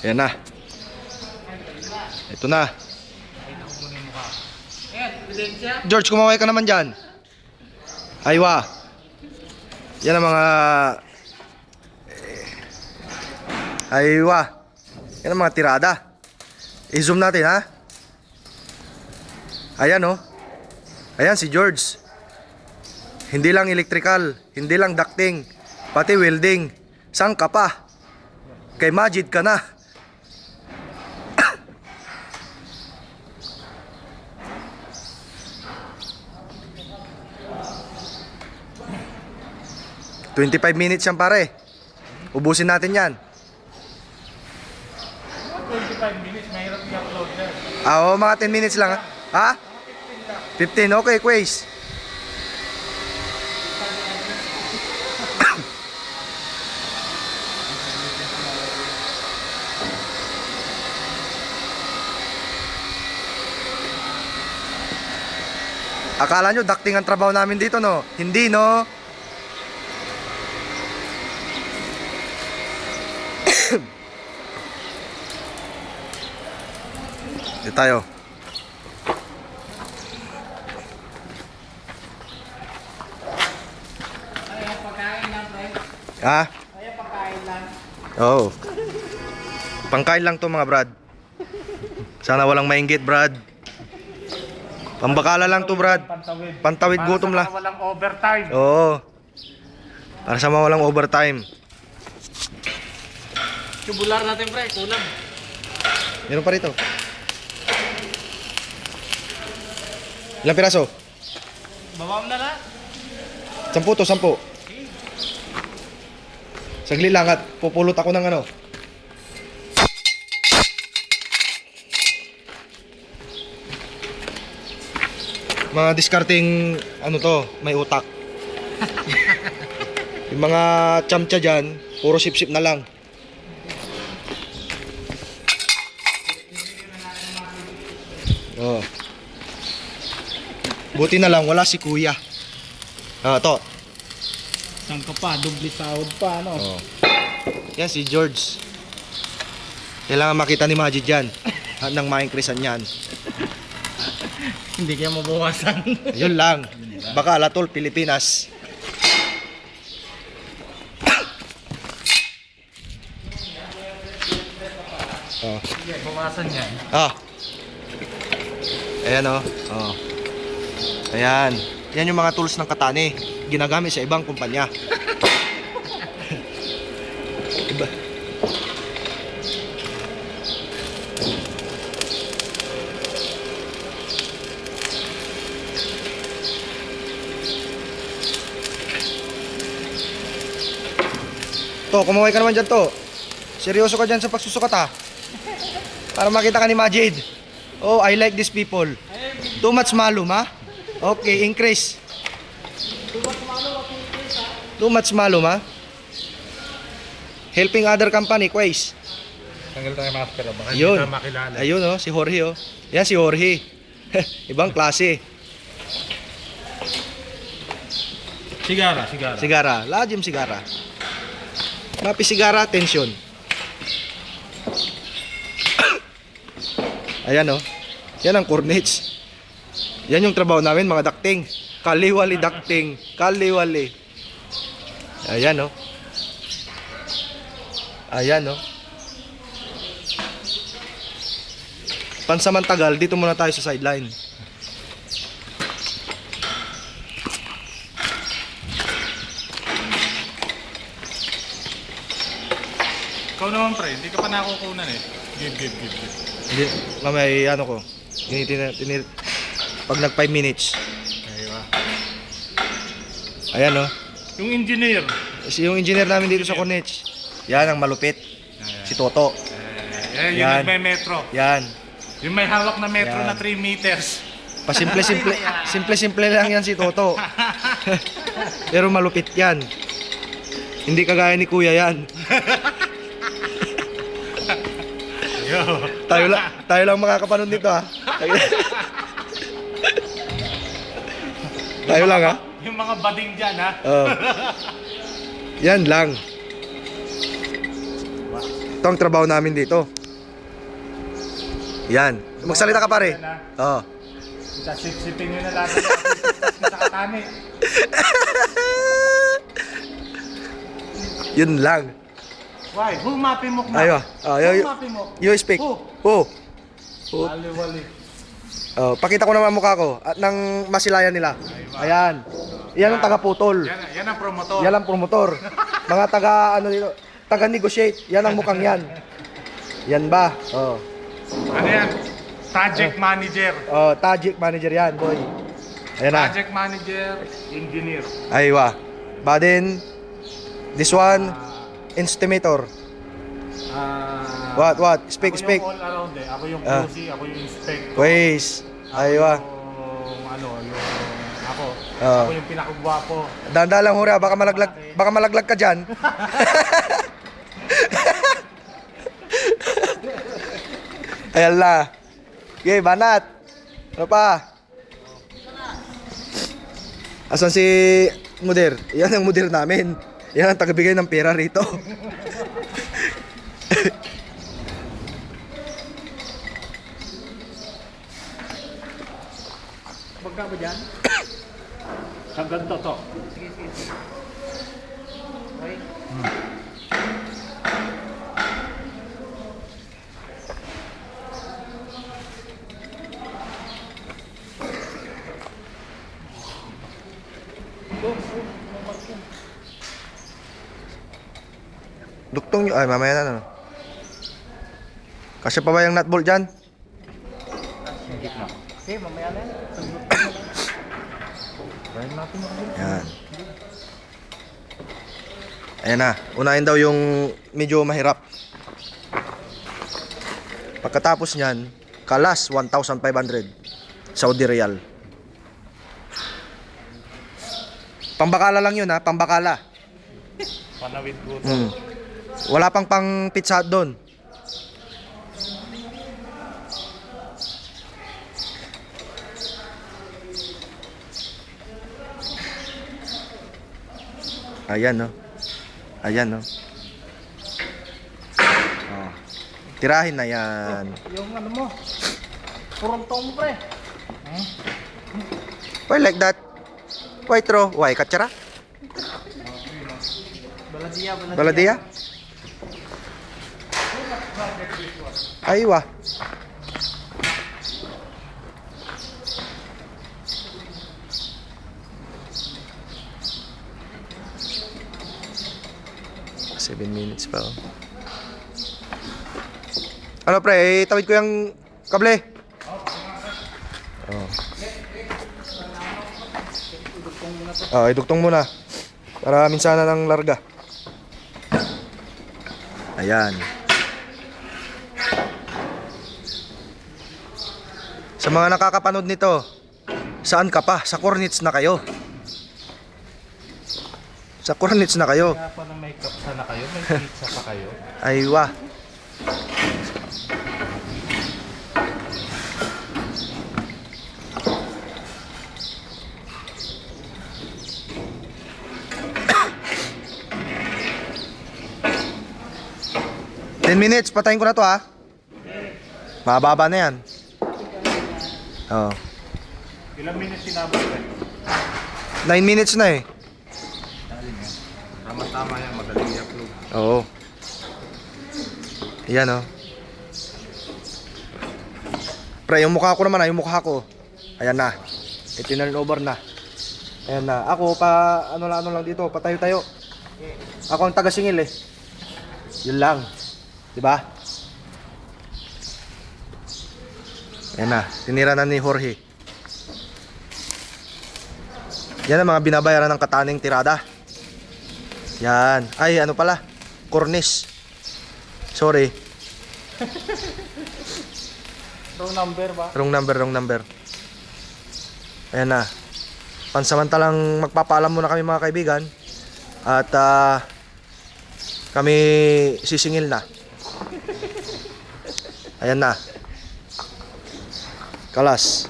Ayan na. Ito na. George, kumaway ka naman dyan. Aywa. Yan ang mga... Aywa. Yan ang mga tirada. I-zoom natin, ha? Ayan, oh. Ayan si George. Hindi lang electrical, hindi lang ducting, pati welding. Saan ka pa? Kay Majid ka na. ...25 minutes yan pare. Ubusin natin yan. 25 minutes, mahirap i-upload yan. Oo, mga 10 minutes lang ha? Ha? 15, okay, quiz. Akala nyo, ducting ang trabaho namin dito, no? Hindi, no? Dito tayo. Ay, pagkain lang, pre. Ha? Ay, pagkain lang. Oo. Pangkain lang to mga brad. Sana walang mainggit, brad. Pambakala lang to, brad. Pantawid. Pantawid gutom Para lang. sa walang overtime. Oo. Para sa mga walang overtime. Tubular natin, pre. Kulang. Meron pa rito. Ilang piraso? Babam na lang. 10 to, 10. Saglit lang at pupulot ako ng ano. Mga discarding ano to, may utak. Yung mga chamcha dyan, puro sip-sip na lang. Oh. Buti na lang wala si kuya. To. Saan ka pa? Dubli sahod pa, ano? Oh. Yan si George. Kailangan makita ni Majid yan. At nang ma-increasean yan. Hindi kaya mabawasan. Yun lang. Baka Alatol, Pilipinas. Oh. Sige, bawasan yan. Ah. Ayan oh. Oh. Ayan. Yan yung mga tools ng Katani. Ginagamit sa ibang kumpanya. Iba. To, kumaway ka naman dyan to. Seryoso ka dyan sa pagsusukat ha. Para makita ka ni Majid. Oh, I like these people. Too much malum ha. Okay, increase. Too much malum ha. Helping other company, quiz. Tanggal tayo master, baka Yun. hindi ka makilala. Ayun oh, si Jorge oh. Yan si Jorge. Ibang klase. Sigara, sigara. Sigara, lajim sigara. Mapi sigara, tension. Ayan oh. Yan ang cornets. Yan yung trabaho namin, mga ducting. Kaliwali ducting. Kaliwali. Ayan oh. Ayan oh. Pansamantagal, dito muna tayo sa sideline. Ikaw naman, pre. Hindi ka pa nakukunan eh. Give. Hindi, mamay ano ko. Pag nag 5 minutes. Aywa. Ayan oh. Yung engineer. Yung engineer namin dito sa Cornets. Yan ang malupit. Si Toto. Yung Yan. may metro. Yan. Yung may hawak na metro Yan. na 3 meters. Simple lang yan si Toto. Pero malupit yan. Hindi kagaya ni Kuya yan. Yo. Tayo lang makakapanood nito ha. Tayo lang ha. Yung mga bading dyan ha. Yan lang. Ito ang trabaho namin dito. Yan. Magsalita ka pare. Oo. Sip-sipin nyo na lahat sa katani. Yun lang. Why? Who mapimok na? Ayo. Who mapimok? You speak. Who? Who? Wali-wali. Pakita ko naman ang mukha ko at nang masilayan nila. Ayan. Yan ang taga-putol. Yan ang promotor. Yan ang promotor. Mga taga ano dito, taga-negotiate. Yan ang mukhang yan. Yan ba? Oh. Ano yan? Project manager. Oh, Tajik manager yan, boy. Ayan na. Project manager, engineer. Aywa. Baden, this one, estimator. What? Speak. Ako yung all around eh. Ako yung QC, ako yung inspector. Ways. Aywa. Ako yung pinakagwapo. Danda lang hura, baka malaglag ka diyan. Ayan na. Okay, banat. Ano pa? Asan si Mudir? Yan ang Mudir namin. Yan ang tagabigay ng pera rito. Bagka ba dyan? Hanggang to. Sige. Okay. Duktong nyo. Ay, mamaya na. No? Kasi pa ba yung nut bolt dyan? Okay, mamaya na. Yan. Ayan na. Unahin daw yung medyo mahirap. Pagkatapos nyan, kalas 1,500 Saudi Riyal. Pambakala lang yun ha, pambakala. Panawid ko. Wala pang pizza Hut doon. Ayan no. Ayan no. Oh. Tirahin na yan. Yung ano mo, purong tong pre. Why like that? Why throw? Why katsara? Baladia? Aywa. Seven minutes pa. Oh. Ano pre, tawid ko yung kable. Idugtong muna. Para minsan na lang larga. Ayan. Sa mga nakakapanood nito, saan ka pa? Sa Cornets na kayo. Sa Cornets na kayo. Kaya pa na may kapsa na kayo, may pizza pa kayo. Aywa. Ten minutes, patayin ko na to ha. Mababa na yan. Oh. Ilang minutes sinabot pre? 9 minutes na eh. Tama-tama yan, magaling i-upload. Oo. Yan oh. Pre, yung mukha ko naman yung mukha ko. Ayan na. Itinurn over na. Ayan na. Ako pa ano lang dito, patayo-tayo. Ako ang taga-singil eh. Yun lang. 'Di ba? Ayan na. Tinira na ni Jorge. Yan ang mga binabayaran ng kataning tirada. Yan. Ay, ano pala? Cornice. Sorry. Wrong number ba? Wrong number. Ayan na. Pansamantalang magpapaalam muna kami mga kaibigan. At kami sisingil na. Ayan na. Kalas.